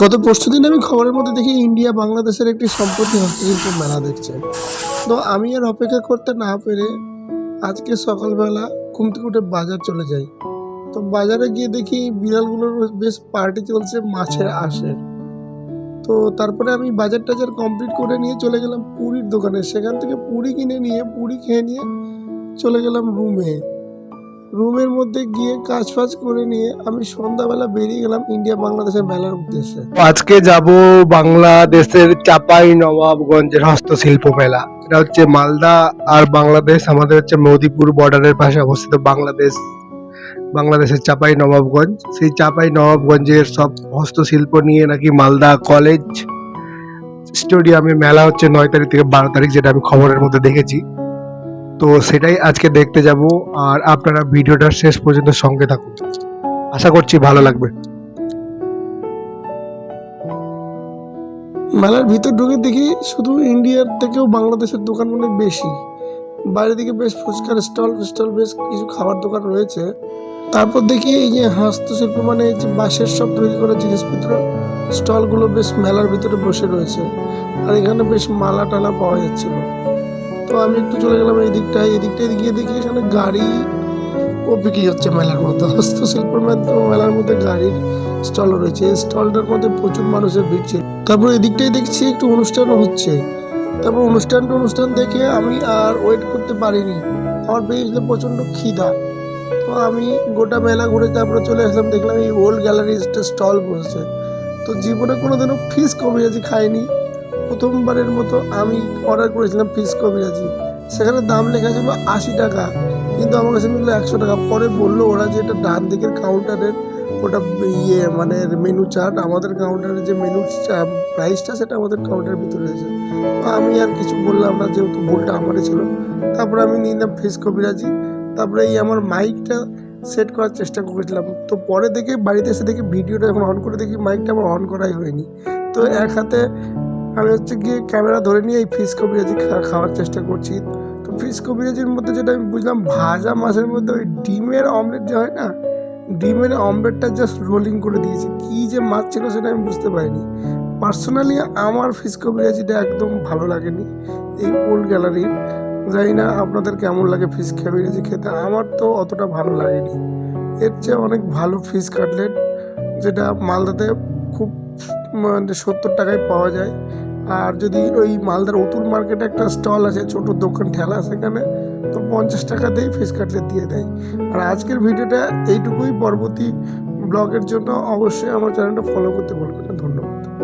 গত পরশুদিন আমি খবরের মধ্যে দেখি ইন্ডিয়া বাংলাদেশের একটি সম্প্রতি হস্তশিল্প মেলা দেখছে। তো আমি আর অপেক্ষা করতে না পেরে আজকে সকালবেলা ঘুম থেকে উঠে বাজার চলে যাই। তো বাজারে গিয়ে দেখি বিড়ালগুলোর বেশ পার্টি চলছে মাছের আঁশের। তো তারপরে আমি বাজার টাজার কমপ্লিট করে নিয়ে চলে গেলাম পুরীর দোকানে, সেখান থেকে পুরি কিনে নিয়ে পুরি খেয়ে নিয়ে চলে গেলাম রুমের মধ্যে গিয়ে কাজ ফাজ করে নিয়ে আমি সন্ধ্যাবেলা বেরিয়ে গেলাম ইন্ডিয়া বাংলাদেশের মেলার উদ্দেশ্যে। আজকে যাব বাংলাদেশের চাপাই নবাবগঞ্জের হস্তশিল্প মেলা। এটা হচ্ছে মালদা আর বাংলাদেশ, আমাদের হচ্ছে মদিপুর বর্ডারের পাশে অবস্থিত বাংলাদেশের চাপাই নবাবগঞ্জ। সেই চাপাই নবাবগঞ্জের সব হস্তশিল্প নিয়ে নাকি মালদা কলেজ স্টেডিয়ামে মেলা হচ্ছে 9 তারিখ থেকে 12 তারিখ, যেটা আমি খবরের মধ্যে দেখেছি। তো সেটাই আজকে দেখতে যাব, আর আপনারা ভিডিওটা শেষ পর্যন্ত সঙ্গে থাকুন, আশা করছি ভালো লাগবে। মেলার ভিতর ঢুকে দেখি শুধু ইন্ডিয়ার থেকেও বাংলাদেশের দোকান অনেক বেশি। বাইরে দিকে বেশ ফুচকার স্টল বেশ কিছু খাবার দোকান রয়েছে। তারপর দেখি এই যে হস্তশিল্প মানে এই যে বাঁশের সব তৈরি করা জিনিসপত্র স্টলগুলো বেশ মেলার ভিতরে বসে রয়েছে, আর এখানে বেশ মালা টালা পাওয়া যাচ্ছিল। তো আমি একটু চলে গেলাম এই দিকটায় গিয়ে দেখি এখানে গাড়ি ও বিক্রি হচ্ছে মেলার মধ্যে। হস্তশিল্পের মেলার মধ্যে গাড়ির স্টল রয়েছে, এই স্টলটার মধ্যে প্রচুর মানুষের ভিড় ছিল। তারপর এদিকটাই দেখছি একটু অনুষ্ঠানও হচ্ছে। তারপর অনুষ্ঠান দেখে আমি আর ওয়েট করতে পারিনি, আমার পেয়েছিল প্রচণ্ড খিদা। তো আমি গোটা মেলা ঘুরে তারপরে চলে আসলাম, দেখলাম এই ওল্ড গ্যালারি স্টল বসেছে। তো জীবনে কোনোদিনও ফিশ কবিরাজি খাইনি, প্রথমবারের মতো আমি অর্ডার করেছিলাম ফিশ কবিরাজি। সেখানে দাম লেখা ছিল 80 টাকা, কিন্তু আমার কাছে মিললো 100 টাকা। পরে বললো ওরা যে এটা ডান দিকের কাউন্টারের ওটা মানে মেনু চার্ট, আমাদের কাউন্টারের যে মেনু প্রাইসটা সেটা আমাদের কাউন্টারের ভিতরে রয়েছে। তো আমি আর কিছু বললাম না, যেহেতু ভুলটা আমারই ছিল। তারপরে আমি নিলাম ফিশ কবিরাজি। তারপরে এই আমার মাইকটা সেট করার চেষ্টা করেছিলাম, তো পরে দেখে বাড়িতে এসে দেখি ভিডিওটা যখন অন করে দেখি মাইকটা আমার অন করাই হয়নি। তো এক হাতে আমি হচ্ছে গিয়ে ক্যামেরা ধরে নিয়ে এই ফিশ কবিরাজি খাওয়ার চেষ্টা করছি। তো ফিশ কবিরাজির মধ্যে যেটা আমি বুঝলাম, ভাজা মাছের মধ্যে ওই ডিমের অমলেট যে হয় না, ডিমের অমলেটটা জাস্ট রোলিং করে দিয়েছে। কী যে মাছ ছিল সেটা আমি বুঝতে পারিনি। পার্সোনালি আমার ফিশ কবিরাজিটা একদম ভালো লাগেনি এই ওল্ড গ্যালারির। জানি না আপনাদের কেমন লাগে ফিশ কবিরাজি খেতে, আমার তো অতটা ভালো লাগেনি। এর চেয়ে অনেক ভালো ফিশ কাটলেট, যেটা মালদাতে খুব মানে 70 টাকায় পাওয়া যায়। আর যদি ওই মালদার অতুল মার্কেটে একটা স্টল আছে, ছোট দোকান ঠেলা, সেখানে তো 50 টাকাতেই ফিশ কাটলেট দিয়ে দেয়। আর আজকের ভিডিওটা এইটুকুই। পরবর্তী ব্লগের জন্য অবশ্যই আমার চ্যানেলটা ফলো করতে ভুলবেন না। ধন্যবাদ।